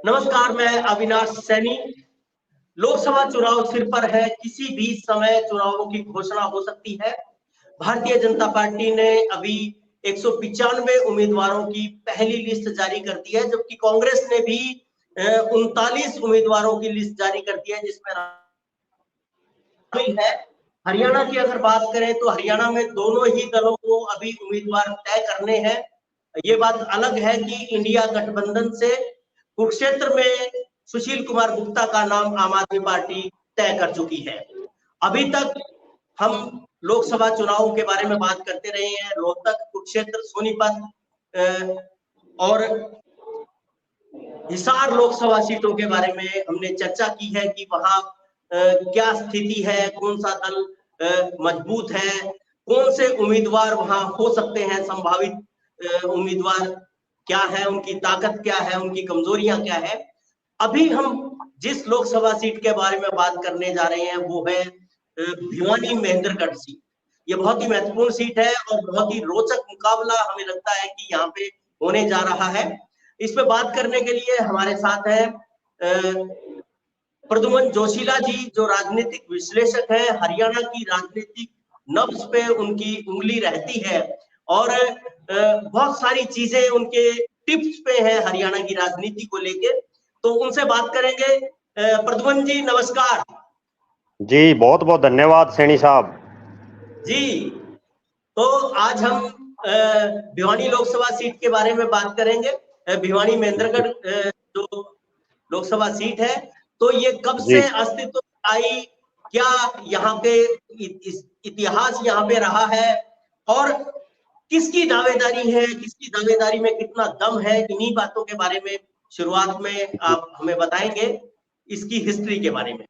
नमस्कार, मैं अविनाश सैनी। लोकसभा चुनाव सिर पर है, किसी भी समय चुनावों की घोषणा हो सकती है। भारतीय जनता पार्टी ने अभी 195 उम्मीदवारों की पहली लिस्ट जारी कर दी है, जबकि कांग्रेस ने भी 39 उम्मीदवारों की लिस्ट जारी कर दी है, जिसमें है। हरियाणा की अगर बात करें तो हरियाणा में दोनों ही दलों को अभी उम्मीदवार तय करने हैं। ये बात अलग है कि इंडिया गठबंधन से कुरुक्षेत्र में सुशील कुमार गुप्ता का नाम आम आदमी पार्टी तय कर चुकी है। अभी तक हम लोकसभा चुनाव के बारे में बात करते रहे हैं। रोहतक, कुरुक्षेत्र, सोनीपत और हिसार लोकसभा सीटों के बारे में हमने चर्चा की है कि वहां क्या स्थिति है, कौन सा दल मजबूत है, कौन से उम्मीदवार वहां हो सकते हैं, संभावित उम्मीदवार क्या है, उनकी ताकत क्या है, उनकी कमजोरियां क्या है। अभी हम जिस लोकसभा सीट के बारे में बात करने जा रहे हैं वो है भिवानी महेंद्रगढ़ सीट। ये बहुत ही महत्वपूर्ण सीट है और बहुत ही रोचक मुकाबला हमें लगता है कि यहाँ पे होने जा रहा है। इस पे बात करने के लिए हमारे साथ है प्रद्युमन जोशीला जी, जो राजनीतिक विश्लेषक है। हरियाणा की राजनीतिक नब्ज पे उनकी उंगली रहती है और बहुत सारी चीजें उनके टिप्स पे है हरियाणा की राजनीति को लेके, तो उनसे बात करेंगे। प्रद्युमन जी नमस्कार। जी बहुत बहुत धन्यवाद सैनी साहब जी। तो आज हम भिवानी लोकसभा सीट के बारे में बात करेंगे। भिवानी महेंद्रगढ़ जो लोकसभा सीट है, तो ये कब से अस्तित्व में आई, क्या यहाँ पे इतिहास यहाँ पे रहा है और किसकी दावेदारी है, किसकी दावेदारी में कितना दम है, इन्हीं बातों के बारे में शुरुआत में आप हमें बताएंगे, इसकी हिस्ट्री के बारे में।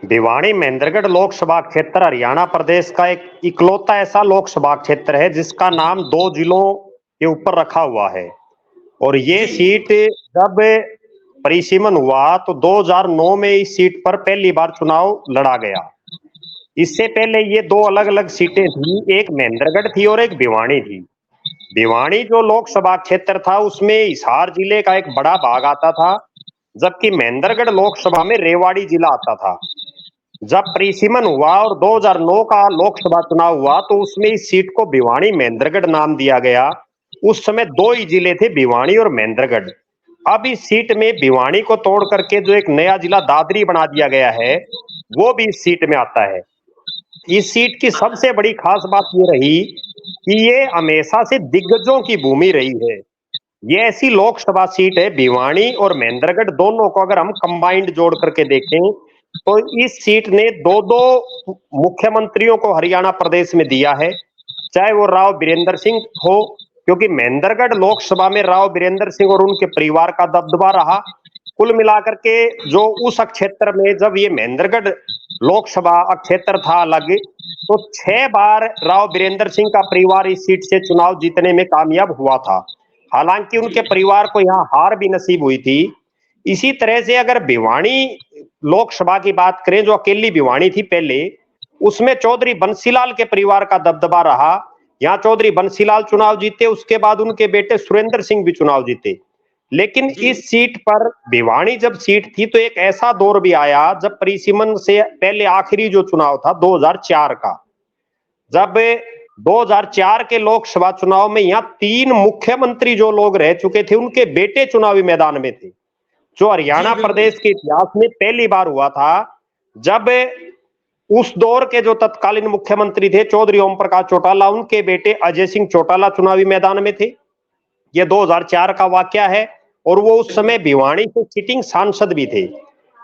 भिवानी महेंद्रगढ़ लोकसभा क्षेत्र हरियाणा प्रदेश का एक इकलौता ऐसा लोकसभा क्षेत्र है जिसका नाम 2 जिलों के ऊपर रखा हुआ है। और ये सीट जब परिसीमन हुआ तो 2009 में इस सीट पर पहली बार चुनाव लड़ा गया। इससे पहले ये 2 अलग अलग सीटें थी, एक महेंद्रगढ़ थी और एक भिवानी थी। भिवानी जो लोकसभा क्षेत्र था उसमें हिसार जिले का एक बड़ा भाग आता था, जबकि महेंद्रगढ़ लोकसभा में रेवाड़ी जिला आता था। जब परिसीमन हुआ और 2009 का लोकसभा चुनाव हुआ तो उसमें इस सीट को भिवानी महेंद्रगढ़ नाम दिया गया। उस समय 2 ही जिले थे, भिवानी और महेंद्रगढ़। अब इस सीट में भिवानी को तोड़ करके जो एक नया जिला दादरी बना दिया गया है वो भी इस सीट में आता है। इस सीट की सबसे बड़ी खास बात ये रही कि ये हमेशा से दिग्गजों की भूमि रही है। ये ऐसी लोकसभा सीट है, भिवानी और महेंद्रगढ़ दोनों को अगर हम कंबाइंड जोड़ करके देखें तो इस सीट ने 2 मुख्यमंत्रियों को हरियाणा प्रदेश में दिया है, चाहे वो राव बीरेंद्र सिंह हो, क्योंकि महेंद्रगढ़ लोकसभा में राव बीरेंद्र सिंह और उनके परिवार का दबदबा रहा। कुल मिलाकर के जो उस क्षेत्र में जब ये महेंद्रगढ़ लोकसभा क्षेत्र था अलग, तो 6 बार राव बीरेंद्र सिंह का परिवार इस सीट से चुनाव जीतने में कामयाब हुआ था। हालांकि उनके परिवार को यहाँ हार भी नसीब हुई थी। इसी तरह से अगर भिवानी लोकसभा की बात करें, जो अकेली भिवानी थी पहले, उसमें चौधरी बंसीलाल के परिवार का दबदबा रहा। यहाँ चौधरी बंसीलाल चुनाव जीते, उसके बाद उनके बेटे सुरेंद्र सिंह भी चुनाव जीते। लेकिन इस सीट पर भिवानी जब सीट थी तो एक ऐसा दौर भी आया जब परिसीमन से पहले आखिरी जो चुनाव था 2004 का, जब 2004 के लोकसभा चुनाव में यहाँ 3 मुख्यमंत्री जो लोग रह चुके थे उनके बेटे चुनावी मैदान में थे, जो हरियाणा प्रदेश के इतिहास में पहली बार हुआ था। जब उस दौर के जो तत्कालीन मुख्यमंत्री थे चौधरी ओम प्रकाश चौटाला, उनके बेटे अजय सिंह चौटाला चुनावी मैदान में थे। ये 2004 का वाकया है और वो उस समय भिवानी से सिटिंग सांसद भी थे।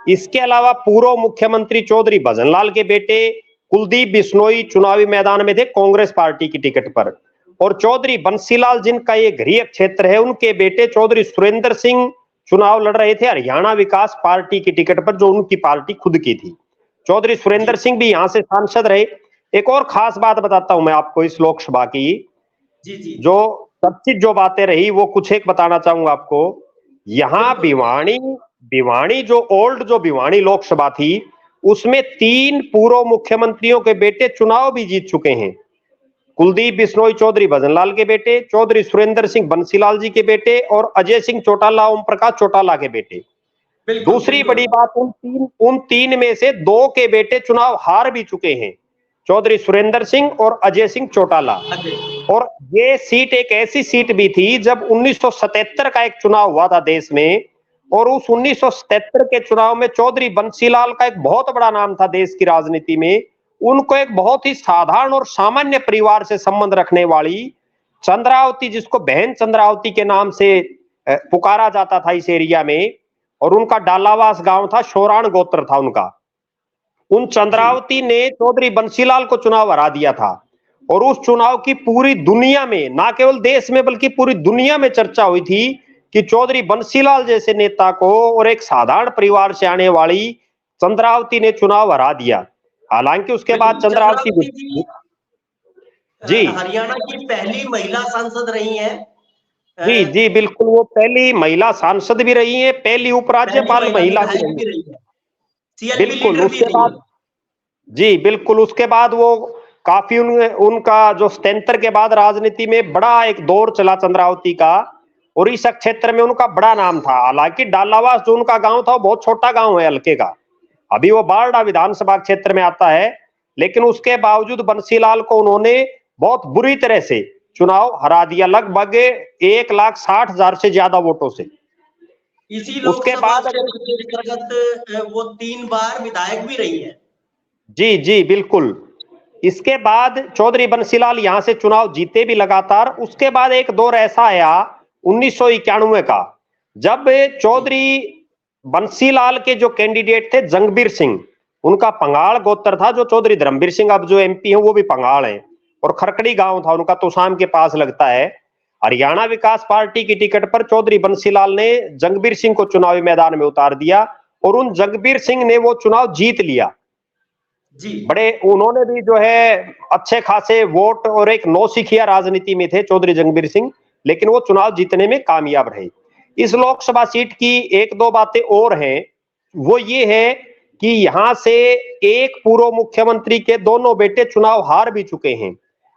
इसके अलावा पूर्व मुख्यमंत्री चौधरी भजनलाल के बेटे कुलदीप बिश्नोई चुनावी मैदान में थे कांग्रेस पार्टी की टिकट पर, और चौधरी बंसीलाल जिनका ये गृह क्षेत्र है उनके बेटे चौधरी सुरेंद्र सिंह चुनाव लड़ रहे थे हरियाणा विकास पार्टी की टिकट पर, जो उनकी पार्टी खुद की थी। चौधरी सुरेंद्र सिंह भी यहां से सांसद रहे। एक और खास बात बताता हूं मैं आपको इस लोकसभा की, जो चर्चित जो बातें रही वो कुछ एक बताना चाहूंगा आपको। यहाँ भिवानी जो ओल्ड जो भिवानी लोकसभा थी उसमें 3 पूर्व मुख्यमंत्रियों के बेटे चुनाव भी जीत चुके हैं। कुलदीप बिश्नोई चौधरी भजनलाल के बेटे, चौधरी सुरेंद्र सिंह बंसीलाल जी के बेटे और अजय सिंह चौटाला ओम प्रकाश चौटाला के बेटे। बिल्कुल दूसरी बिल्कुल। बड़ी बात, उन तीन में से दो के बेटे चुनाव हार भी चुके हैं, चौधरी सुरेंद्र सिंह और अजय सिंह चौटाला। और ये सीट एक ऐसी सीट भी थी जब 1977 का एक चुनाव हुआ था देश में, और उस 1977 के चुनाव में चौधरी बंसीलाल का एक बहुत बड़ा नाम था देश की राजनीति में। उनको एक बहुत ही साधारण और सामान्य परिवार से संबंध रखने वाली चंद्रावती, जिसको बहन चंद्रावती के नाम से पुकारा जाता था इस एरिया में, और उनका डालावास गांव था, शोराण गोत्र था उनका। उन चंद्रावती ने चौधरी बंसीलाल को चुनाव हरा दिया था, और उस चुनाव की पूरी दुनिया में, ना केवल देश में बल्कि पूरी दुनिया में चर्चा हुई थी कि चौधरी बंसीलाल जैसे नेता को और एक साधारण परिवार से आने वाली चंद्रावती ने चुनाव हरा दिया। हालांकि उसके बाद चंद्रावती जी हरियाणा की पहली महिला सांसद रही हैं। जी जी बिल्कुल, वो पहली महिला सांसद भी रही हैं, पहली उपराज्यपाल महिला भी रही है। बिल्कुल, उसके बाद जी बिल्कुल, उसके बाद वो काफी उनका जो सतंत्र के बाद राजनीति में बड़ा एक दौर चला चंद्रावती का, और इस क्षेत्र में उनका बड़ा नाम था। हालांकि डालावास जो उनका गांव था वो बहुत छोटा गांव है हल्के का, अभी वो बारडा विधानसभा क्षेत्र में आता है, लेकिन उसके बावजूद बंसीलाल को उन्होंने बहुत बुरी तरह से चुनाव हरा दिया, लगभग 1,60,000 से ज्यादा वोटों से। इसी उसके बाद अंतर्गत वो 3 बार विधायक भी रही है। जी जी बिल्कुल। इसके बाद चौधरी बंसीलाल यहां से चुनाव जीते भी लगातार। उसके बाद एक दौर ऐसा आया 1991 का, जब चौधरी बंसीलाल के जो कैंडिडेट थे जंगबीर सिंह, उनका पंगाल गोत्र था, जो चौधरी धर्मवीर सिंह अब जो एमपी हैं वो भी पंगाल हैं, और खरकड़ी गांव था उनका, तोशाम के पास लगता है। हरियाणा विकास पार्टी की टिकट पर चौधरी बंसीलाल ने जंगबीर सिंह को चुनावी मैदान में उतार दिया, और उन जंगबीर सिंह ने वो चुनाव जीत लिया जी। बड़े, उन्होंने भी जो है अच्छे खासे वोट, और एक नौसिखिया राजनीति में थे चौधरी जंगबीर सिंह, लेकिन वो चुनाव जीतने में कामयाब रहे। इस लोकसभा सीट की एक दो बातें और हैं, वो ये है कि यहां से एक पूर्व मुख्यमंत्री के दोनों बेटे चुनाव हार भी चुके हैं,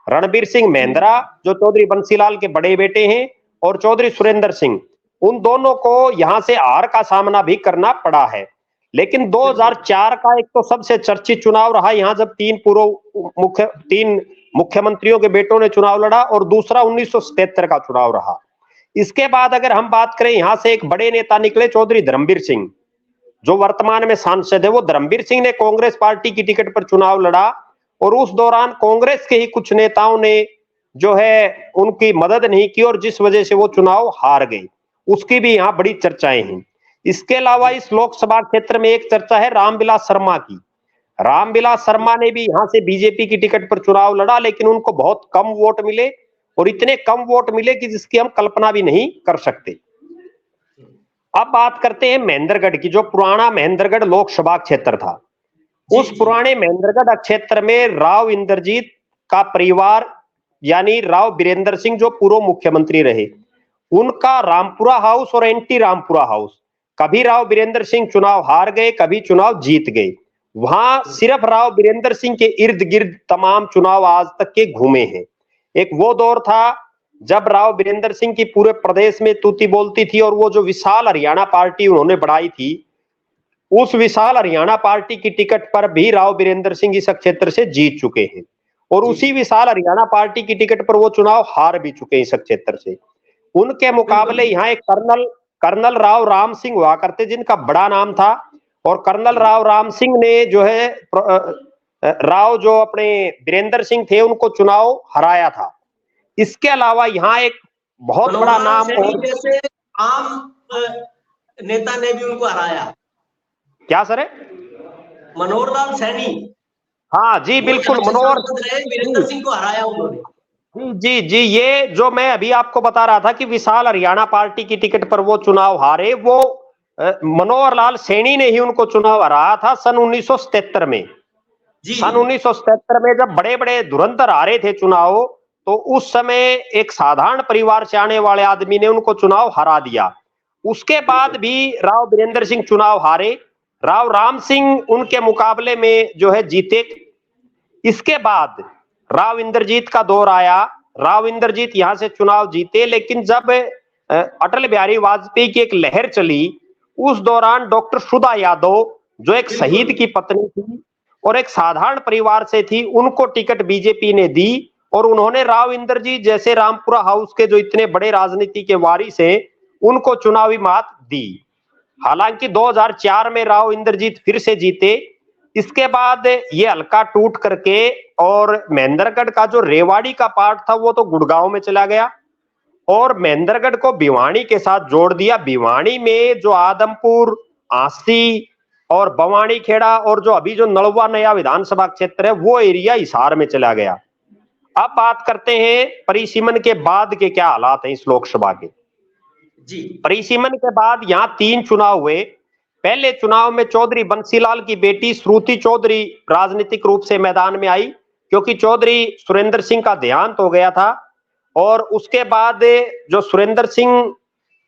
रणबीर सिंह मेंद्रा जो चौधरी बंसीलाल के बड़े बेटे हैं, और चौधरी सुरेंद्र सिंह, उन दोनों को यहां से हार का सामना भी करना पड़ा है। लेकिन 2004 का एक तो सबसे चर्चित चुनाव रहा यहां, जब तीन मुख्यमंत्रियों के बेटों ने चुनाव लड़ा, और दूसरा 1977 का चुनाव रहा। इसके बाद अगर हम बात करें, यहां से एक बड़े नेता निकले चौधरी धर्मवीर सिंह, जो वर्तमान में सांसद है। वो धर्मवीर सिंह ने कांग्रेस पार्टी की टिकट पर चुनाव लड़ा, और उस दौरान कांग्रेस के ही कुछ नेताओं ने जो है उनकी मदद नहीं की, और जिस वजह से वो चुनाव हार गए, उसकी भी यहाँ बड़ी चर्चाएं हैं। इसके अलावा इस लोकसभा क्षेत्र में एक चर्चा है रामविलास शर्मा की। रामविलास शर्मा ने भी यहां से बीजेपी की टिकट पर चुनाव लड़ा, लेकिन उनको बहुत कम वोट मिले, और इतने कम वोट मिले कि जिसकी हम कल्पना भी नहीं कर सकते। अब बात करते हैं महेंद्रगढ़ की, जो पुराना महेंद्रगढ़ लोकसभा क्षेत्र था। उस पुराने महेंद्रगढ़ क्षेत्र में राव इंद्रजीत का परिवार, यानी राव बीरेंद्र सिंह जो पूर्व मुख्यमंत्री रहे, उनका रामपुरा हाउस और एंटी रामपुरा हाउस, कभी राव बीरेंद्र सिंह चुनाव हार गए, कभी चुनाव जीत गए। वहां सिर्फ राव बीरेंद्र सिंह के इर्द गिर्द तमाम चुनाव आज तक के घूमे हैं। एक वो दौर था जब राव बीरेंद्र सिंह की पूरे प्रदेश में तूती बोलती थी, और वो जो विशाल हरियाणा पार्टी उन्होंने बढ़ाई थी, उस विशाल हरियाणा पार्टी की टिकट पर भी राव बीरेंद्र सिंह इस क्षेत्र से जीत चुके हैं, और उसी विशाल हरियाणा पार्टी की टिकट पर वो चुनाव हार भी चुके हैं इस क्षेत्र से। उनके मुकाबले यहाँ एक कर्नल राव राम सिंह हुआ करते, जिनका बड़ा नाम था, और कर्नल राव राम सिंह ने जो है राव जो अपने बीरेंद्र सिंह थे उनको चुनाव हराया था। इसके अलावा यहाँ एक बहुत बड़ा नाम, और जैसे आम नेता ने भी उनको हराया। क्या सर है? मनोहर लाल सैनी। हाँ जी बिल्कुल, मनोहर बीरेंद्र सिंह को हराया उन्होंने। जी जी जी, ये जो मैं अभी आपको बता रहा था कि विशाल हरियाणा पार्टी की टिकट पर वो चुनाव हारे, वो मनोहर लाल सैनी ने ही उनको चुनाव हराया था सन 1977 में। सन 1977 में जब बड़े बड़े धुरंधर हारे थे चुनाव, तो उस समय एक साधारण परिवार से आने वाले आदमी ने उनको चुनाव हरा दिया। उसके बाद भी राव बीरेंद्र सिंह चुनाव हारे, राव राम सिंह उनके मुकाबले में जो है जीते। इसके बाद राव इंद्रजीत का दौर आया, राव इंद्रजीत यहां से चुनाव जीते, लेकिन जब अटल बिहारी वाजपेयी की एक लहर चली, उस दौरान डॉक्टर सुधा यादव, जो एक शहीद की पत्नी थी और एक साधारण परिवार से थी, उनको टिकट बीजेपी ने दी और उन्होंने राव इंद्रजीत जैसे रामपुरा हाउस के जो इतने बड़े राजनीति के वारिस हैं, उनको चुनावी मात दी। हालांकि 2004 में राव इंद्रजीत फिर से जीते। इसके बाद ये हल्का टूट करके और महेंद्रगढ़ का जो रेवाड़ी का पार्ट था वो तो गुड़गांव में चला गया और महेंद्रगढ़ को भिवानी के साथ जोड़ दिया। भिवानी में जो आदमपुर, आंसी और बवानी खेड़ा और जो अभी जो नलवा नया विधानसभा क्षेत्र है वो एरिया हिसार में चला गया। अब बात करते हैं परिसीमन के बाद के क्या हालात हैं इस लोकसभा के। जी, परिसीमन के बाद यहां 3 चुनाव हुए। पहले चुनाव में चौधरी बंसीलाल की बेटी श्रुति चौधरी राजनीतिक रूप से मैदान में आई, क्योंकि चौधरी सुरेंद्र सिंह का देहांत हो गया था और उसके बाद जो सुरेंद्र सिंह,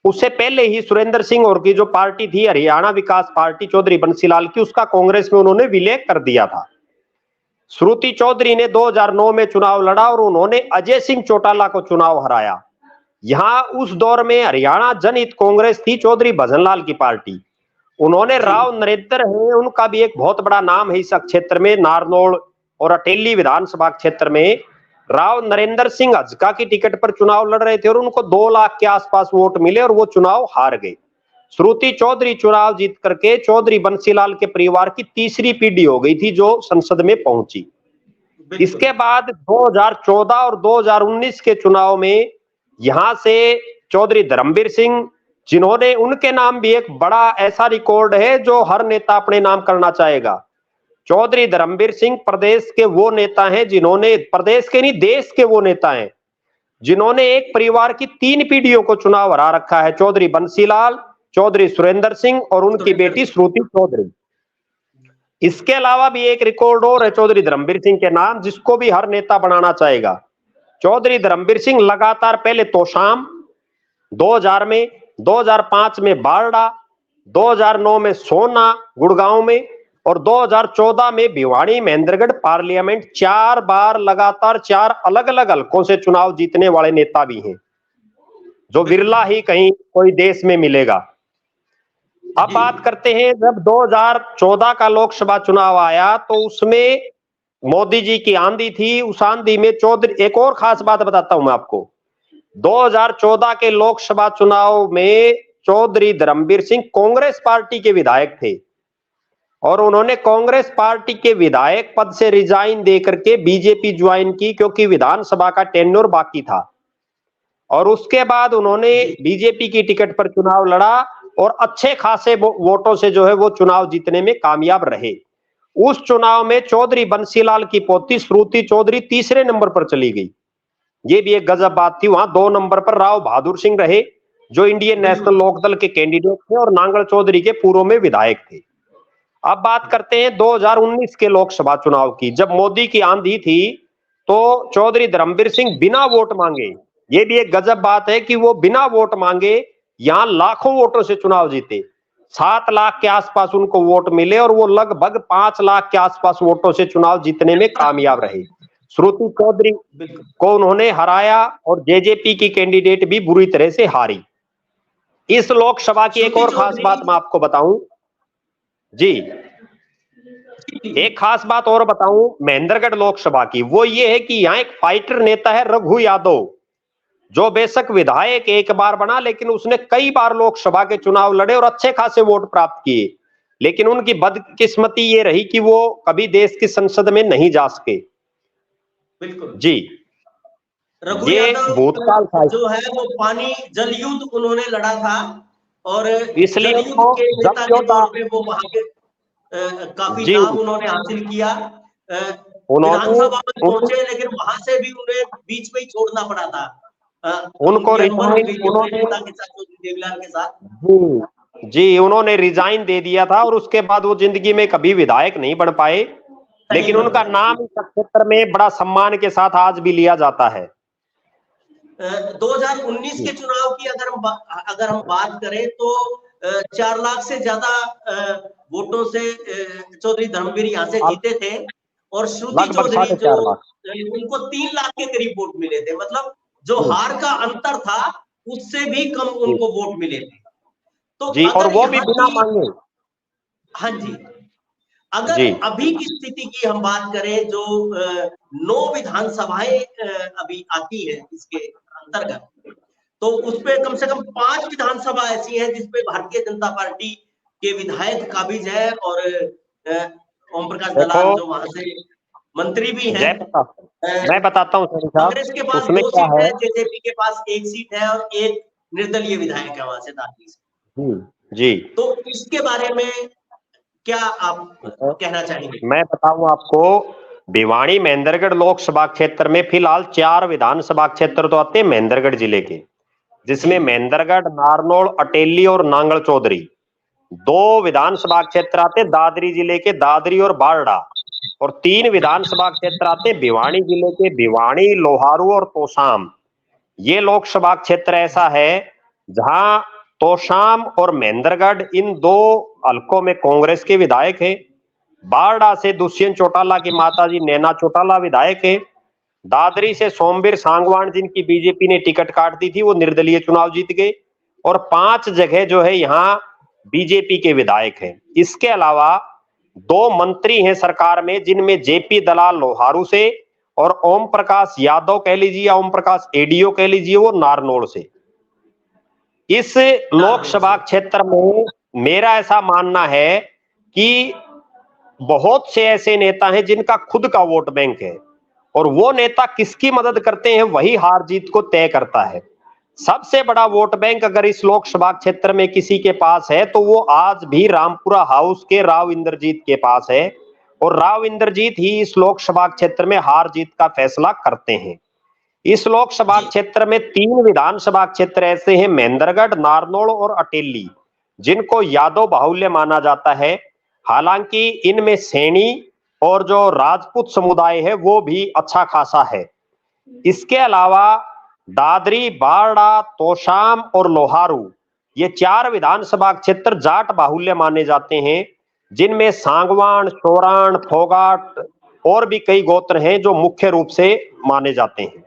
उससे पहले ही सुरेंद्र सिंह और की जो पार्टी थी हरियाणा विकास पार्टी चौधरी बंसीलाल की, उसका कांग्रेस में उन्होंने विलय कर दिया था। श्रुति चौधरी ने 2009 में चुनाव लड़ा और उन्होंने अजय सिंह चौटाला को चुनाव हराया। यहां उस दौर में हरियाणा जनहित कांग्रेस थी चौधरी भजनलाल की पार्टी। उन्होंने राव नरेंद्र है, उनका भी एक बहुत बड़ा नाम है इस क्षेत्र में, नारनौल और अटेली विधानसभा क्षेत्र में। राव नरेंद्र सिंह हजका की टिकट पर चुनाव लड़ रहे थे और उनको 2 लाख के आसपास वोट मिले और वो चुनाव हार गए। श्रुति चौधरी चुनाव जीत करके चौधरी बंसीलाल के परिवार की तीसरी पीढ़ी हो गई थी जो संसद में पहुंची। इसके बाद 2014 और 2019 के चुनाव में यहां से चौधरी धर्मवीर सिंह, जिन्होंने, उनके नाम भी एक बड़ा ऐसा रिकॉर्ड है जो हर नेता अपने नाम करना चाहेगा। चौधरी धर्मवीर सिंह प्रदेश के वो नेता हैं जिन्होंने, प्रदेश के नहीं देश के वो नेता हैं जिन्होंने एक परिवार की 3 पीढ़ियों को चुनाव हरा रखा है। चौधरी बंसीलाल, चौधरी सुरेंद्र सिंह और उनकी बेटी श्रुति चौधरी। इसके अलावा भी एक रिकॉर्ड और है चौधरी धर्मवीर सिंह के नाम, जिसको भी हर नेता बनाना चाहेगा। चौधरी धर्मवीर सिंह लगातार पहले तोशाम, 2000 में, 2005 में बारडा, 2009 में सोना गुड़गांव में और 2014 में भिवानी महेंद्रगढ़ पार्लियामेंट 4 बार लगातार 4 अलग अलग हलकों से चुनाव जीतने वाले नेता भी हैं, जो विरला ही कहीं कोई देश में मिलेगा। अब बात करते हैं, जब 2014 का लोकसभा चुनाव आया तो उसमें मोदी जी की आंधी थी। उस आंधी में चौधरी, एक और खास बात बताता हूं मैं आपको, 2014 के लोकसभा चुनाव में चौधरी धर्मवीर सिंह कांग्रेस पार्टी के विधायक थे और उन्होंने कांग्रेस पार्टी के विधायक पद से रिजाइन देकर के बीजेपी ज्वाइन की, क्योंकि विधानसभा का टेन्योर बाकी था। और उसके बाद उन्होंने बीजेपी की टिकट पर चुनाव लड़ा और अच्छे खासे वोटों से जो है वो चुनाव जीतने में कामयाब रहे। उस चुनाव में चौधरी बंसीलाल की पोती श्रुति चौधरी तीसरे नंबर पर चली गई। ये भी एक गजब बात थी। वहां 2 नंबर पर राव बहादुर सिंह रहे, जो इंडियन नेशनल लोकदल के कैंडिडेट थे और नांगल चौधरी के पूर्व में विधायक थे। अब बात करते हैं 2019 के लोकसभा चुनाव की। जब मोदी की आंधी थी तो चौधरी धर्मवीर सिंह बिना वोट मांगे, ये भी एक गजब बात है कि वो बिना वोट मांगे यहां लाखों वोटों से चुनाव जीते। 7 लाख के आसपास उनको वोट मिले और वो लगभग 5 लाख के आसपास वोटों से चुनाव जीतने में कामयाब रहे। श्रुति चौधरी को उन्होंने हराया और जेजेपी की कैंडिडेट भी बुरी तरह से हारी। इस लोकसभा की एक और खास बात मैं आपको बताऊं जी, एक खास बात और बताऊं महेंद्रगढ़ लोकसभा की, वो ये है कि यहाँ एक फाइटर नेता है रघु यादव, जो बेशक विधायक एक बार बना लेकिन उसने कई बार लोकसभा के चुनाव लड़े और अच्छे खासे वोट प्राप्त किए, लेकिन उनकी बदकिस्मती ये रही कि वो कभी देश की संसद में नहीं जा सके। बिल्कुल जी, रघु ये यादव भूतकाल था। जो है वो पानी जल युद्ध उन्होंने लड़ा था और इसलिए जल युद्ध के नेता के तौर पे वो वहां के काफी जी, नाम उन्होंने हासिल किया। उन्होंने विधानसभा में पहुंचे लेकिन वहां से भी उन्हें बीच में ही छोड़ना पड़ा था। उनको उनकी अनबन हो गई थी अपने उन्होंने नेता के साथ, चौधरी देवीलाल के साथ। जी, उन्होंने रिजाइन दे दिया था और उसके बाद वो जिंदगी में कभी विधायक नहीं बन पाए, लेकिन उनका नाम इस क्षेत्र में बड़ा सम्मान के साथ आज भी लिया जाता है। 2019 के चुनाव की अगर हम बात करें तो 4 लाख से ज्यादा वोटों से चौधरी धर्मवीर यहाँ से जीते थे और श्रुति लगभग चौधरी 4.5 लाख। उनको 3 लाख के करीब वोट मिले थे। मतलब जो हार का अंतर था उससे भी कम उनको वोट मिले थे। तो जी, और अगर वो भी यहाँ बिना की, मांगे। हाँ जी, अगर जी अभी की स्थिति की हम बात करें, जो 9 विधानसभाएं अभी आती है इसके अंतर्गत, तो उसपे कम से कम 5 विधानसभा ऐसी हैं जिसपे भारतीय जनता पार्टी के विधायक काबिज है, और ओम प्रकाश दलाल देखो जो वहां से मंत्री भी हैं। जयप्रकाश, मैं बताता हूँ सर कांग्रेस के साहब, पास उसमें 2 क्या सीट है। है, जेजेपी के पास 1 सीट है, और 1 निर्दलीय विधायक है वहां से, दादरी से। जी तो इसके बारे में क्या आप कहना चाहेंगे? मैं बताऊं आपको, भिवाड़ी महेंद्रगढ़ लोकसभा क्षेत्र में फिलहाल 4 विधानसभा क्षेत्र तो आते हैं महेंद्रगढ़ जिले के, जिसमें महेंद्रगढ़, नारनौल, अटेली और नांगल चौधरी। 2 विधानसभा क्षेत्र आते हैं दादरी जिले के, दादरी और बारडा, और 3 विधानसभा क्षेत्र आते हैं भिवाड़ी जिले के, भिवाड़ी, लोहारू और तोशाम। ये लोकसभा क्षेत्र ऐसा है जहां तोशाम और महेंद्रगढ़, इन 2 हलकों में कांग्रेस के विधायक हैं। बारडा से दुष्यंत चौटाला की माताजी नैना चौटाला विधायक है। दादरी से सोमवीर सांगवान, जिनकी बीजेपी ने टिकट काट दी थी, वो निर्दलीय चुनाव जीत गए। और 5 जगह जो है यहाँ बीजेपी के विधायक हैं। इसके अलावा 2 मंत्री हैं सरकार में, जिनमें जेपी दलाल लोहारू से और ओम प्रकाश यादव कह लीजिए या ओम प्रकाश एडीओ कह लीजिए, वो नारनौल से। इस लोकसभा क्षेत्र में मेरा ऐसा मानना है कि बहुत से ऐसे नेता हैं जिनका खुद का वोट बैंक है, और वो नेता किसकी मदद करते हैं वही हार जीत को तय करता है। सबसे बड़ा वोट बैंक अगर इस लोकसभा क्षेत्र में किसी के पास है तो वो आज भी रामपुरा हाउस के राव इंद्रजीत के पास है, और राव इंद्रजीत ही इस लोकसभा क्षेत्र में हार जीत का फैसला करते हैं। इस लोकसभा क्षेत्र में 3 विधानसभा क्षेत्र ऐसे हैं, महेंद्रगढ़, नारनौल और अटेली, जिनको यादव बाहुल्य माना जाता है। हालांकि इनमें सैनी और जो राजपूत समुदाय है वो भी अच्छा खासा है। इसके अलावा दादरी, बारडा, तोशाम और लोहारू, ये 4 विधानसभा क्षेत्र जाट बाहुल्य माने जाते हैं, जिनमें सांगवान, सोराण, फोगाट और भी कई गोत्र हैं जो मुख्य रूप से माने जाते हैं।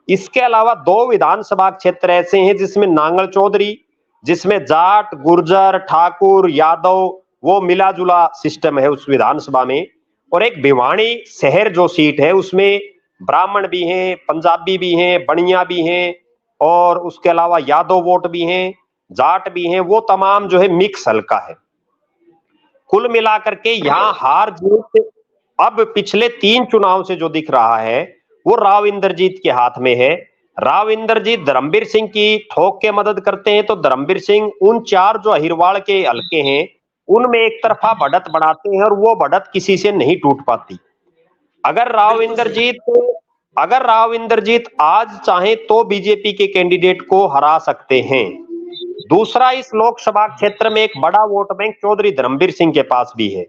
इसके अलावा 2 विधानसभा क्षेत्र ऐसे हैं जिसमें नांगल चौधरी, जिसमें जाट, गुर्जर, ठाकुर, यादव, वो मिला जुला सिस्टम है उस विधानसभा में। और एक भिवाड़ी शहर जो सीट है उसमें ब्राह्मण भी हैं, पंजाबी भी हैं, बनिया भी हैं, और उसके अलावा यादव वोट भी हैं, जाट भी हैं, वो तमाम जो है मिक्स हल्का है। कुल मिलाकर के यहाँ हार जीत अब पिछले 3 चुनाव से जो दिख रहा है वो राव इंद्रजीत के हाथ में है। राव इंद्रजीत धर्मवीर सिंह की ठोक के मदद करते हैं, तो धर्मवीर सिंह उन 4 जो अहिरवाड़ के हल्के हैं उनमें एक तरफा बढ़त बनाते हैं, और वो बढ़त किसी से नहीं टूट पाती। अगर राव इंद्रजीत आज चाहे तो बीजेपी के कैंडिडेट को हरा सकते हैं। दूसरा, इस लोकसभा क्षेत्र में एक बड़ा वोट बैंक चौधरी धर्मवीर सिंह के पास भी है।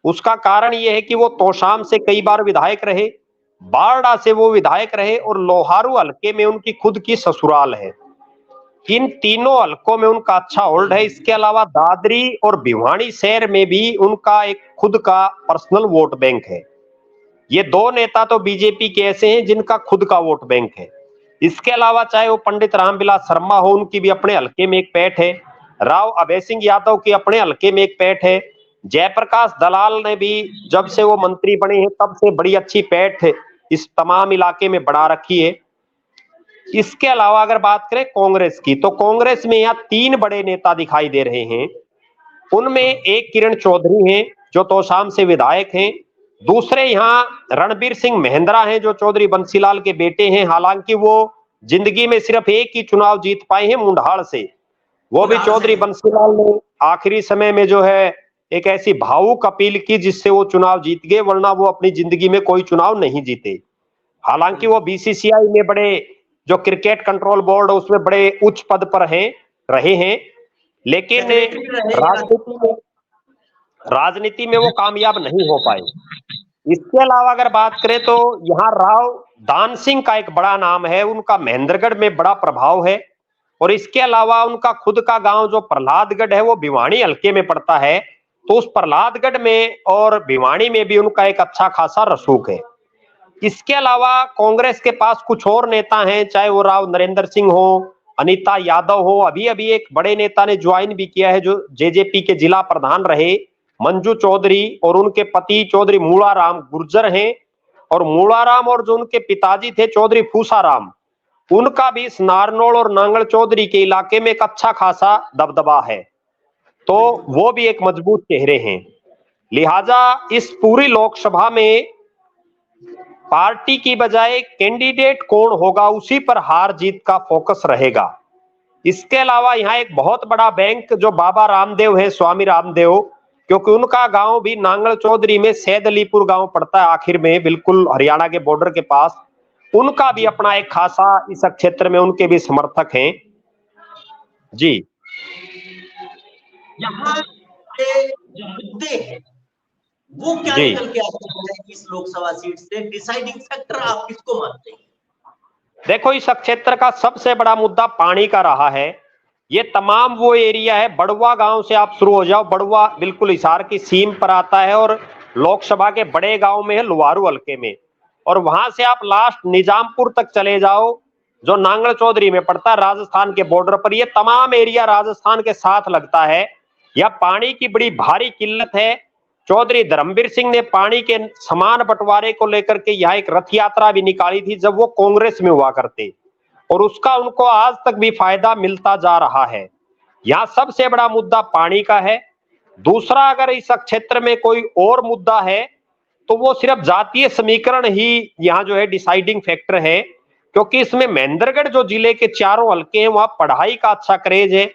उसका कारण यह है कि वो तोशाम से कई बार विधायक रहे, बारडा से वो विधायक रहे, और लोहारू हल्के में उनकी खुद की ससुराल है। इन तीनों हलकों में उनका अच्छा होल्ड है। इसके अलावा दादरी और भिवाड़ी शहर में भी उनका एक खुद का पर्सनल वोट बैंक है। ये 2 नेता तो बीजेपी के ऐसे हैं जिनका खुद का वोट बैंक है। इसके अलावा चाहे वो पंडित रामविलास शर्मा हो, उनकी भी अपने हलके में एक पैठ है। राव अभय सिंह यादव की अपने हलके में एक पैठ है। जयप्रकाश दलाल ने भी जब से वो मंत्री बने हैं तब से बड़ी अच्छी पैठ इस तमाम इलाके में बढ़ा रखी है। इसके अलावा अगर बात करें कांग्रेस की, तो कांग्रेस में यहाँ 3 बड़े नेता दिखाई दे रहे हैं। उनमें एक किरण चौधरी हैं जो तोशाम से विधायक हैं। दूसरे यहाँ रणबीर सिंह महिंद्रा हैं जो चौधरी बंसीलाल के बेटे हैं। हालांकि वो जिंदगी में सिर्फ एक ही चुनाव जीत पाए हैं, मुंडाल से। वो भी चौधरी बंसीलाल ने आखिरी समय में जो है एक ऐसी भावुक अपील की जिससे वो चुनाव जीत गए, वरना वो अपनी जिंदगी में कोई चुनाव नहीं जीते। हालांकि वो बीसीसीआई में बड़े, जो क्रिकेट कंट्रोल बोर्ड है उसमें बड़े उच्च पद पर रहे हैं, लेकिन राजनीति में वो कामयाब नहीं हो पाए। इसके अलावा अगर बात करें तो यहाँ राव दान सिंह का एक बड़ा नाम है, उनका महेंद्रगढ़ में बड़ा प्रभाव है। और इसके अलावा उनका खुद का गांव जो प्रहलादगढ़ है वो भिवाड़ी हल्के में पड़ता है। तो उस प्रहलादगढ़ में और भिवानी में भी उनका एक अच्छा खासा रसूख है। इसके अलावा कांग्रेस के पास कुछ और नेता हैं, चाहे वो राव नरेंद्र सिंह हो, अनीता यादव हो, अभी अभी एक बड़े नेता ने ज्वाइन भी किया है जो जेजेपी के जिला प्रधान रहे, मंजू चौधरी, और उनके पति चौधरी मूलाराम गुर्जर हैं। और मूलाराम और जो उनके पिताजी थे चौधरी फूसाराम, उनका भी इस नारनौल और नांगल चौधरी के इलाके में एक अच्छा खासा दबदबा है, तो वो भी एक मजबूत चेहरे हैं। लिहाजा इस पूरी लोकसभा में पार्टी की बजाय कैंडिडेट कौन होगा उसी पर हार जीत का फोकस रहेगा। इसके अलावा यहाँ एक बहुत बड़ा बैंक जो बाबा रामदेव है, स्वामी रामदेव, क्योंकि उनका गांव भी नांगल चौधरी में सैद अलीपुर गांव पड़ता है, आखिर में बिल्कुल हरियाणा के बॉर्डर के पास, उनका भी अपना एक खासा इस क्षेत्र में उनके भी समर्थक हैं। जी, यहाँ के जो मुद्दे हैं वो क्या जी, निकल के आते हैं इस लोकसभा सीट से? डिसाइडिंग फैक्टर आप किसको मानते हैं? देखो इस क्षेत्र का सबसे बड़ा मुद्दा पानी का रहा है। ये तमाम वो एरिया है, बड़वा गांव से आप शुरू हो जाओ, बड़वा बिल्कुल हिसार की सीम पर आता है और लोकसभा के बड़े गांव में है, लुवारू हल्के में, और वहां से आप लास्ट निजामपुर तक चले जाओ जो नांगल चौधरी में पड़ता है, राजस्थान के बॉर्डर पर। ये तमाम एरिया राजस्थान के साथ लगता है। यह पानी की बड़ी भारी किल्लत है। चौधरी धर्मवीर सिंह ने पानी के समान बंटवारे को लेकर के यहाँ एक रथ यात्रा भी निकाली थी जब वो कांग्रेस में हुआ करते, और उसका उनको आज तक भी फायदा मिलता जा रहा है। यहाँ सबसे बड़ा मुद्दा पानी का है। दूसरा, अगर इस क्षेत्र में कोई और मुद्दा है तो वो सिर्फ जातीय समीकरण ही यहाँ जो है डिसाइडिंग फैक्टर है, क्योंकि इसमें महेंद्रगढ़ जो जिले के चारों हल्के हैं वहां पढ़ाई का अच्छा क्रेज है,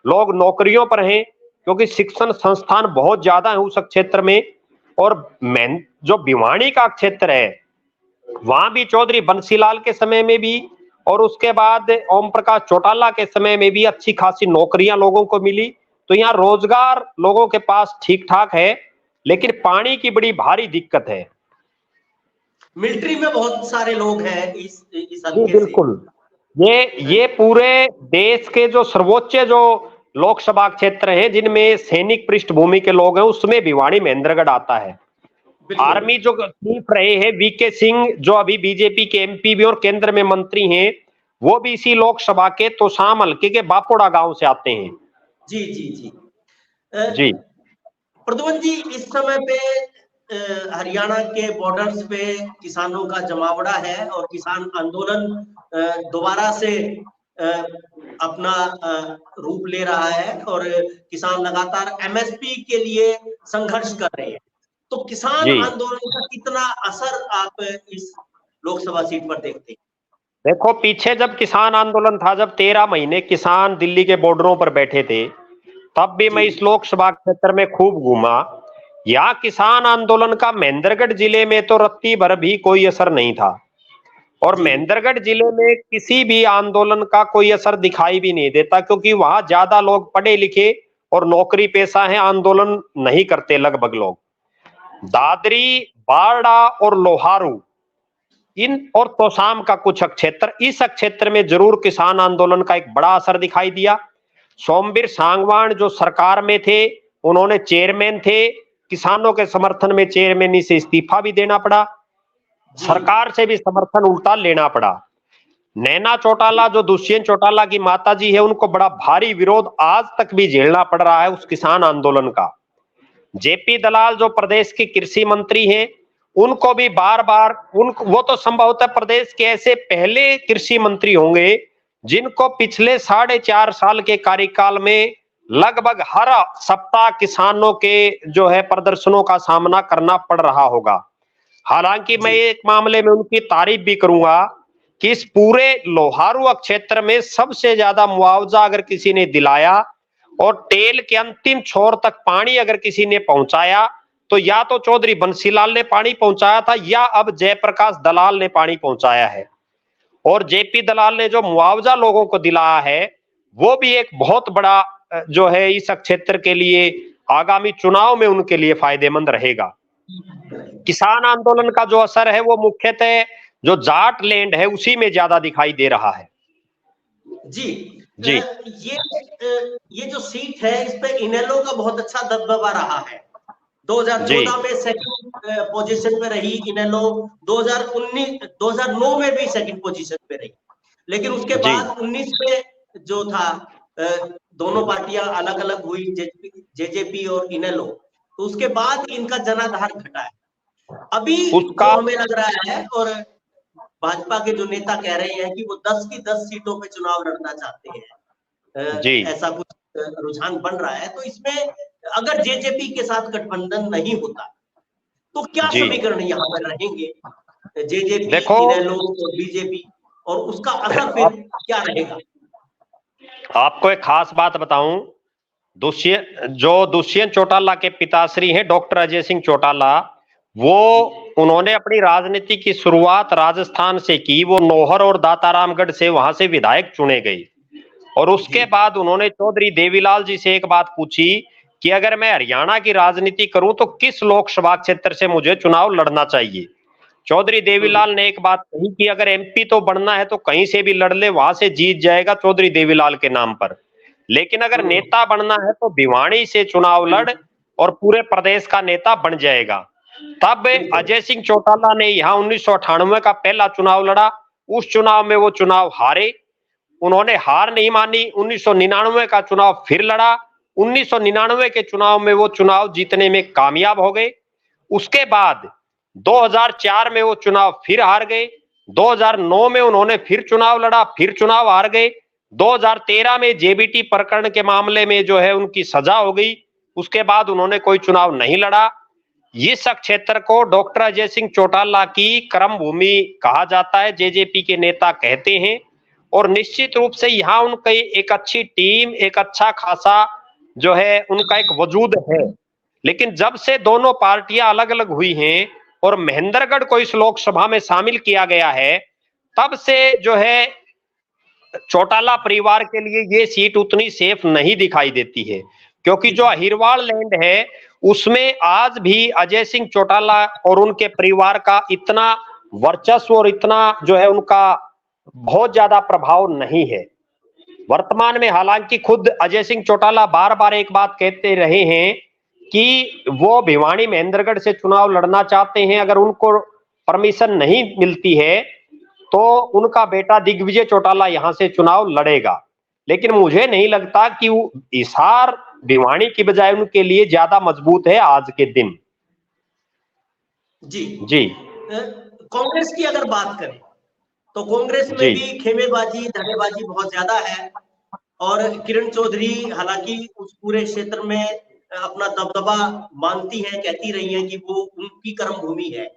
लोग नौकरियों पर हैं क्योंकि शिक्षण संस्थान बहुत ज्यादा है उस क्षेत्र में। और जो भिवानी का क्षेत्र है वहां भी चौधरी बंसीलाल के समय में भी और उसके बाद ओम प्रकाश चौटाला के समय में भी अच्छी खासी नौकरियां लोगों को मिली, तो यहाँ रोजगार लोगों के पास ठीक ठाक है, लेकिन पानी की बड़ी भारी दिक्कत है। मिलिट्री में बहुत सारे लोग हैं इस जी हल्के से। बिल्कुल, ये पूरे देश के जो सर्वोच्च जो लोकसभा क्षेत्र हैं जिनमें सैनिक पृष्ठभूमि के लोग हैं उसमें भिवानी महेंद्रगढ़ आता है। बिल्कुल। आर्मी जो चीफ रहे हैं वीके सिंह, जो अभी बीजेपी के एमपी भी और केंद्र में मंत्री हैं, वो भी इसी लोकसभा के तोसाम हल्के के बापोड़ा गांव से आते हैं। जी जी जी। जी प्रद्युम्न जी, इस समय पे हरियाणा के बॉर्डर्स पे किसानों का जमावड़ा है और किसान आंदोलन दोबारा से अपना रूप ले रहा है और किसान लगातार एमएसपी के लिए संघर्ष कर रहे हैं। तो किसान जी, आंदोलन का कितना असर आप इस लोकसभा सीट पर देखते हैं? देखो पीछे जब किसान आंदोलन था, जब 13 महीने किसान दिल्ली के बॉर्डरों पर बैठे थे, तब भी मैं इस लोकसभा क्षेत्र में खूब घूमा। यहाँ किसान आंदोलन का महेंद्रगढ़ जिले में तो रत्ती भर भी कोई असर नहीं था, और महेंद्रगढ़ जिले में किसी भी आंदोलन का कोई असर दिखाई भी नहीं देता, क्योंकि वहां ज्यादा लोग पढ़े लिखे और नौकरी पेशा हैं, आंदोलन नहीं करते लगभग लोग। दादरी, बारडा और लोहारू इन और तोसाम का कुछ क्षेत्र, इस क्षेत्र में जरूर किसान आंदोलन का एक बड़ा असर दिखाई दिया। सोमवीर सांगवान जो सरकार में थे, उन्होंने चेयरमैन थे, किसानों के समर्थन में चेयरमैनी से इस्तीफा भी देना पड़ा, सरकार से भी समर्थन उल्टा लेना पड़ा। नैना चौटाला जो दुष्यंत चौटाला की माताजी है, उनको बड़ा भारी विरोध आज तक भी झेलना पड़ रहा है उस किसान आंदोलन का। जेपी दलाल जो प्रदेश के कृषि मंत्री हैं, उनको भी बार बार वो तो संभवतः प्रदेश के ऐसे पहले कृषि मंत्री होंगे जिनको पिछले 4.5 साल के कार्यकाल में लगभग हर सप्ताह किसानों के जो है प्रदर्शनों का सामना करना पड़ रहा होगा। हालांकि मैं एक मामले में उनकी तारीफ भी करूंगा कि इस पूरे लोहारू क्षेत्र में सबसे ज्यादा मुआवजा अगर किसी ने दिलाया और टेल के अंतिम छोर तक पानी अगर किसी ने पहुंचाया, तो या तो चौधरी बंसीलाल ने पानी पहुंचाया था या अब जयप्रकाश दलाल ने पानी पहुंचाया है। और जेपी दलाल ने जो मुआवजा लोगों को दिलाया है वो भी एक बहुत बड़ा जो है इस क्षेत्र के लिए आगामी चुनाव में उनके लिए फायदेमंद रहेगा। किसान आंदोलन का जो असर है वो मुख्यतः जो जाट लैंड है उसी में ज्यादा दिखाई दे रहा है। जी, जी ये जो सीट है इस पे इनेलो का बहुत अच्छा दबदबा रहा है। 2014 में सेकंड पोजीशन पे रही इनेलो, 2009 में भी सेकंड पोजीशन पे रही, लेकिन उसके जी बाद 19 में जो था दोनों पार्टियां अलग अलग हुई, जेजेपी और इनेलो, तो उसके बाद इनका जनाधार घटा है। अभी जो उसका हमें लग रहा है, और भाजपा के जो नेता कह रहे हैं कि वो 10 की 10 सीटों पे चुनाव लड़ना चाहते हैं, जी ऐसा कुछ रुझान बन रहा है। तो इसमें अगर जेजेपी के साथ गठबंधन नहीं होता तो क्या जी समीकरण यहाँ पर रहेंगे, जेजेपी, देखो, इनेलो और बीजेपी, और उसका असर फिर क्या रहेगा? आपको एक खास बात बताऊं, दुष्यंत चौटाला के पिताश्री हैं डॉक्टर अजय सिंह चौटाला, वो उन्होंने अपनी राजनीति की शुरुआत राजस्थान से की। वो नौहर और दातारामगढ़ से वहां से विधायक चुने गए और उसके बाद उन्होंने चौधरी देवीलाल जी से एक बात पूछी कि अगर मैं हरियाणा की राजनीति करूं तो किस लोकसभा क्षेत्र से मुझे चुनाव लड़ना चाहिए। चौधरी देवीलाल ने एक बात कही कि अगर एमपी तो बनना है तो कहीं से भी लड़ ले, वहां से जीत जाएगा चौधरी देवीलाल के नाम पर, लेकिन अगर नेता बनना है तो भिवाड़ी से चुनाव लड़ और पूरे प्रदेश का नेता बन जाएगा। तब अजय सिंह चौटाला ने यहाँ 1998 का पहला चुनाव लड़ा, उस चुनाव में वो चुनाव हारे। उन्होंने हार नहीं मानी, 1999 का चुनाव फिर लड़ा, 1999 के चुनाव में वो चुनाव जीतने में कामयाब हो गए। उसके बाद 2004 में वो चुनाव फिर हार गए, 2009 में उन्होंने फिर चुनाव लड़ा, फिर चुनाव हार गए, 2013 में जेबीटी प्रकरण के मामले में जो है उनकी सजा हो गई, उसके बाद उन्होंने कोई चुनाव नहीं लड़ा। इस क्षेत्र को डॉक्टर अजय सिंह चौटाला की कर्म भूमि कहा जाता है, जेजेपी के नेता कहते हैं, और निश्चित रूप से यहाँ उनकी एक अच्छी टीम, एक अच्छा खासा जो है उनका एक वजूद है। लेकिन जब से दोनों पार्टियां अलग अलग हुई हैं और महेंद्रगढ़ को इस लोकसभा में शामिल किया गया है, तब से जो है चौटाला परिवार के लिए ये सीट उतनी सेफ नहीं दिखाई देती है, क्योंकि जो अहिरवाल लैंड है उसमें आज भी अजय सिंह चौटाला और उनके परिवार का इतना वर्चस्व और इतना जो है उनका बहुत ज्यादा प्रभाव नहीं है वर्तमान में। हालांकि खुद अजय सिंह चौटाला बार बार एक बात कहते रहे हैं कि वो भिवाड़ी महेंद्रगढ़ से चुनाव लड़ना चाहते हैं, अगर उनको परमिशन नहीं मिलती है तो उनका बेटा दिग्विजय चौटाला यहां से चुनाव लड़ेगा। लेकिन मुझे नहीं लगता कि हिसार भिवाड़ी की बजाय उनके लिए ज्यादा मजबूत है आज के दिन। जी जी कांग्रेस की अगर बात करें तो कांग्रेस में भी खेमेबाजी, धड़ेबाजी बहुत ज्यादा है, और किरण चौधरी हालांकि उस पूरे क्षेत्र में अपना दबदबा मानती हैं, कहती रही हैं कि वो उनकी कर्म भूमि है,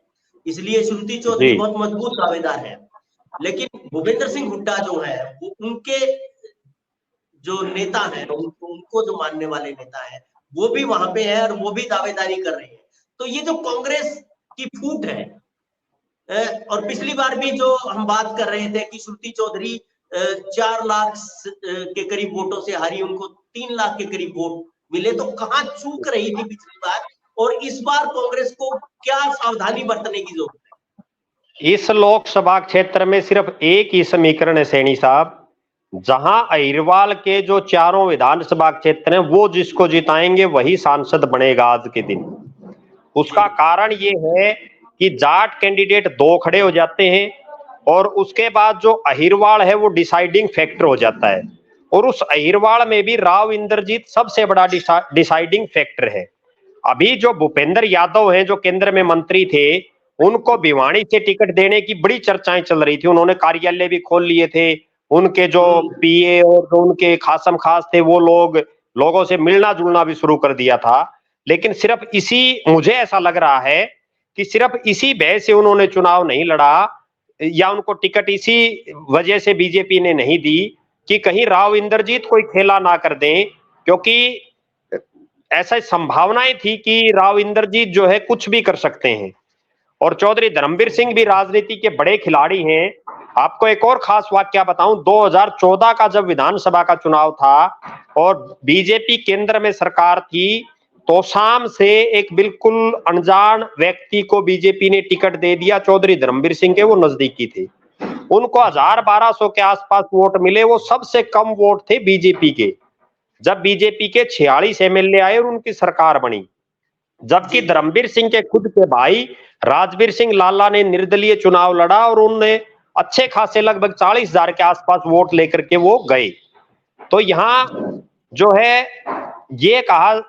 इसलिए श्रुति चौधरी बहुत मजबूत दावेदार है। लेकिन भूपेंद्र सिंह हुड्डा जो है वो उनके जो नेता हैं, उनको जो मानने वाले नेता हैं वो भी वहां पे है और वो भी दावेदारी कर रहे हैं। तो ये जो कांग्रेस की फूट है, और पिछली बार भी जो हम बात कर रहे थे कि श्रुति चौधरी 4 लाख के करीब वोटों से हारी, उनको 3 लाख के करीब वोट मिले, तो कहां चूक रही थी पिछली बार, और इस बार कांग्रेस को क्या सावधानी बरतने की जरूरत है? इस लोकसभा क्षेत्र में सिर्फ एक ही समीकरण है सैनी साहब, जहां अहिरवाल के जो चारों विधानसभा क्षेत्र हैं वो जिसको जिताएंगे वही सांसद बनेगा आज के दिन। उसका कारण ये है कि जाट कैंडिडेट 2 खड़े हो जाते हैं और उसके बाद जो अहिरवाल है वो डिसाइडिंग फैक्टर हो जाता है, और उस अहिरवाल में भी राव इंद्रजीत सबसे बड़ा डिसाइडिंग फैक्टर है। अभी जो भूपेंद्र यादव हैं जो केंद्र में मंत्री थे, उनको भिवाड़ी से टिकट देने की बड़ी चर्चाएं चल रही थी, उन्होंने कार्यालय भी खोल लिए थे, उनके जो पीए और जो उनके खासम खास थे वो लोगों से मिलना जुलना भी शुरू कर दिया था। लेकिन सिर्फ इसी, मुझे ऐसा लग रहा है कि सिर्फ इसी भय से उन्होंने चुनाव नहीं लड़ा, या उनको टिकट इसी वजह से बीजेपी ने नहीं दी कि कहीं राव इंद्रजीत कोई खेला ना कर दें, क्योंकि ऐसा संभावनाएं थी कि राव इंद्रजीत जो है कुछ भी कर सकते हैं। और चौधरी धर्मवीर सिंह भी राजनीति के बड़े खिलाड़ी हैं। आपको एक और खास वाक्य बताऊं, 2014 का जब विधानसभा का चुनाव था और बीजेपी केंद्र में सरकार थी, तो शाम से एक बिल्कुल अनजान व्यक्ति को बीजेपी ने टिकट दे दिया, चौधरी धर्मवीर सिंह के वो नजदीकी थे, उनको 1000-1200 के आसपास वोट मिले। वो सबसे कम वोट थे बीजेपी के, जब बीजेपी के 46 एमएलए आए और उनकी सरकार बनी। जबकि धर्मवीर सिंह के खुद के भाई राजवीर सिंह लाला ने निर्दलीय चुनाव लड़ा और उन्होंने अच्छे खासे लगभग 40,000 के आसपास वोट लेकर के वो गए। तो यहां जो है ये कहा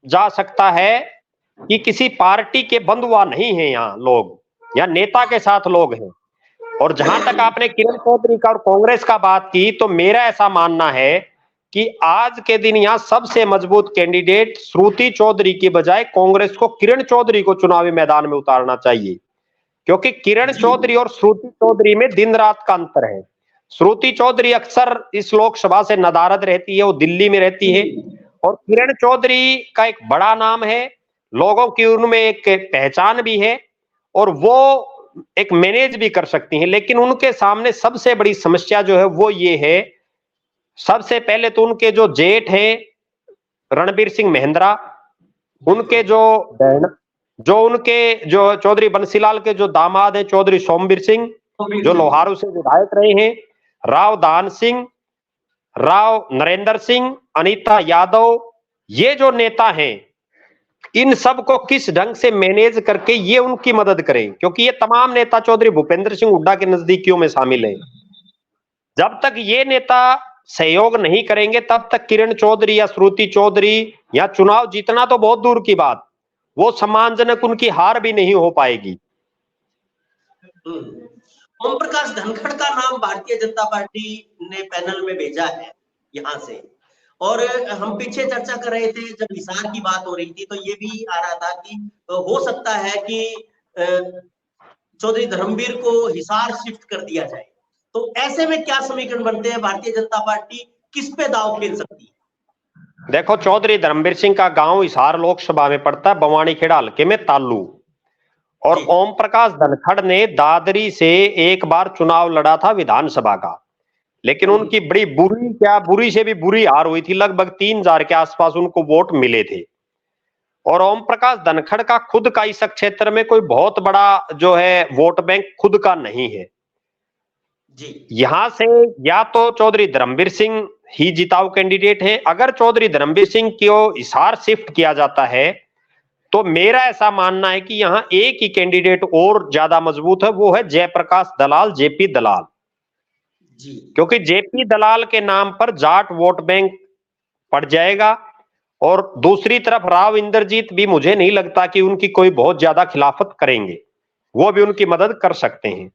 जा सकता है कि किसी पार्टी के बंधुआ नहीं है, यहाँ लोग या नेता के साथ लोग हैं। और जहां तक आपने किरण चौधरी का और कांग्रेस का बात की, तो मेरा ऐसा मानना है कि आज के दिन यहां सबसे मजबूत कैंडिडेट श्रुति चौधरी की बजाय कांग्रेस को किरण चौधरी को चुनावी मैदान में उतारना चाहिए, क्योंकि किरण चौधरी और श्रुति चौधरी में दिन रात का अंतर है। श्रुति चौधरी अक्सर इस लोकसभा से नदारद रहती है, वो दिल्ली में रहती है, और किरण चौधरी का एक बड़ा नाम है, लोगों की उनमें एक पहचान भी है और वो एक मैनेज भी कर सकती हैं। लेकिन उनके सामने सबसे बड़ी समस्या जो है वो ये है, सबसे पहले तो उनके जो जेठ हैं रणबीर सिंह महिंद्रा, उनके जो उनके जो चौधरी बंसीलाल के जो दामाद हैं चौधरी सोमवीर सिंह, जो लोहारू से विधायक रहे हैं, राव दान सिंह, राव नरेंद्र सिंह, अनीता यादव, ये जो नेता हैं, इन सब को किस ढंग से मैनेज करके ये उनकी मदद करें, क्योंकि ये तमाम नेता चौधरी भूपेंद्र सिंह हुड्डा के नजदीकियों में शामिल हैं। जब तक ये नेता सहयोग नहीं करेंगे तब तक किरण चौधरी या श्रुति चौधरी या चुनाव जीतना तो बहुत दूर की बात, वो सम्मानजनक उनकी हार भी नहीं हो पाएगी। ओम प्रकाश धनखड़ का नाम भारतीय जनता पार्टी ने पैनल में भेजा है यहां से, और हम पीछे चर्चा कर रहे थे जब हिसार की बात हो रही थी तो ये भी आ रहा था कि हो सकता है कि चौधरी धर्मवीर को हिसार शिफ्ट कर दिया जाए। तो ऐसे में क्या समीकरण बनते हैं, भारतीय जनता पार्टी किस पे दांव खेल सकती है? देखो, चौधरी धर्मवीर सिंह का गांव हिसार लोकसभा में पड़ता है, बवानीखेड़ा हल्के में तालू, और ओम प्रकाश धनखड़ ने दादरी से एक बार चुनाव लड़ा था विधानसभा का, लेकिन उनकी बड़ी बुरी से भी बुरी हार हुई थी। लगभग 3000 के आसपास उनको वोट मिले थे। और ओम प्रकाश धनखड़ का खुद का इस क्षेत्र में कोई बहुत बड़ा जो है वोट बैंक खुद का नहीं है जी। यहां से या तो चौधरी धर्मवीर सिंह ही जिताऊ कैंडिडेट है। अगर चौधरी धर्मवीर सिंह को हिसार शिफ्ट किया जाता है तो मेरा ऐसा मानना है कि यहां एक ही कैंडिडेट और ज्यादा मजबूत है, वो है जयप्रकाश दलाल, जेपी दलाल जी। क्योंकि जेपी दलाल के नाम पर जाट वोट बैंक पड़ जाएगा। और दूसरी तरफ राव इंद्रजीत भी मुझे नहीं लगता कि उनकी कोई बहुत ज्यादा खिलाफत करेंगे, वो भी उनकी मदद कर सकते हैं।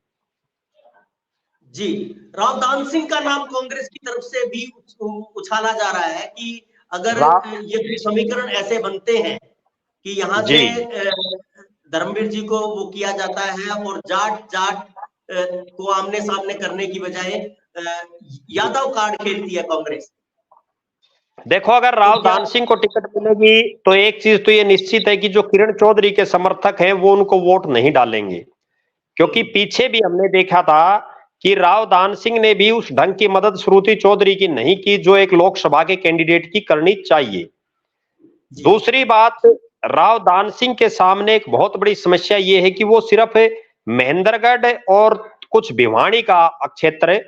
जी, राव दान सिंह का नाम कांग्रेस की तरफ से भी उछाला जा रहा है कि अगर ये समीकरण ऐसे बनते हैं कि यहाँ से धर्मवीर जी को वो किया जाता है और जाट को आमने सामने करने की बजाय यादव कार्ड खेलती है कांग्रेस। देखो, अगर राव दान सिंह को टिकट मिलेगी तो एक चीज तो ये निश्चित है कि जो किरण चौधरी के समर्थक हैं वो उनको वोट नहीं डालेंगे, क्योंकि पीछे भी हमने देखा था कि राव दान सिंह ने भी उस ढंग की मदद श्रुति चौधरी की नहीं की जो एक लोकसभा के कैंडिडेट की करनी चाहिए। दूसरी बात, राव दान सिंह के सामने एक बहुत बड़ी समस्या ये है कि वो सिर्फ महेंद्रगढ़ और कुछ भिवानी का क्षेत्र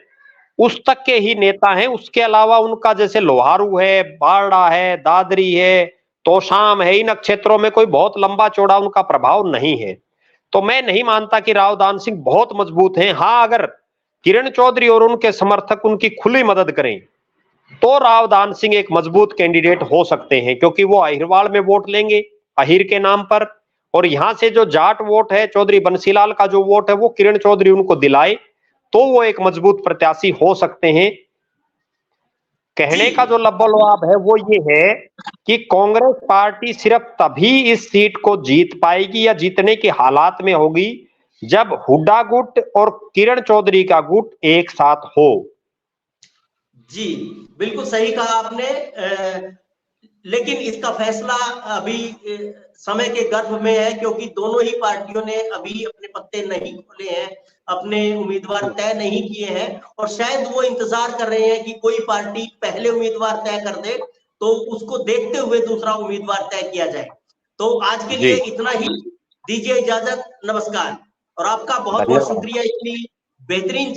उस तक के ही नेता हैं। उसके अलावा उनका जैसे लोहारू है, बारडा है, दादरी है, तोशाम है, इन क्षेत्रों में कोई बहुत लंबा चौड़ा उनका प्रभाव नहीं है। तो मैं नहीं मानता कि राव दान सिंह बहुत मजबूत हैं। हाँ, अगर किरण चौधरी और उनके समर्थक उनकी खुली मदद करें तो राव दान सिंह एक मजबूत कैंडिडेट हो सकते हैं, क्योंकि वो अहिरवाल में वोट लेंगे अहिर के नाम पर, और यहां से जो जाट वोट है, चौधरी बंसीलाल का जो वोट है, वो किरण चौधरी उनको दिलाए तो वो एक मजबूत प्रत्याशी हो सकते हैं। कहने का जो लब्बो-लुआब है वो ये है कि कांग्रेस पार्टी सिर्फ तभी इस सीट को जीत पाएगी या जीतने के हालात में होगी जब हुड्डा गुट और किरण चौधरी का गुट एक साथ हो। जी, बिल्कुल सही कहा आपने, लेकिन इसका फैसला अभी समय के गर्भ में है, क्योंकि दोनों ही पार्टियों ने अभी अपने पत्ते नहीं खोले हैं, अपने उम्मीदवार तय नहीं किए हैं, और शायद वो इंतजार कर रहे हैं कि कोई पार्टी पहले उम्मीदवार तय कर दे तो उसको देखते हुए दूसरा उम्मीदवार तय किया जाए। तो आज के लिए इतना ही, दीजिए इजाजत, नमस्कार। और आपका बहुत बहुत शुक्रिया इतनी बेहतरीन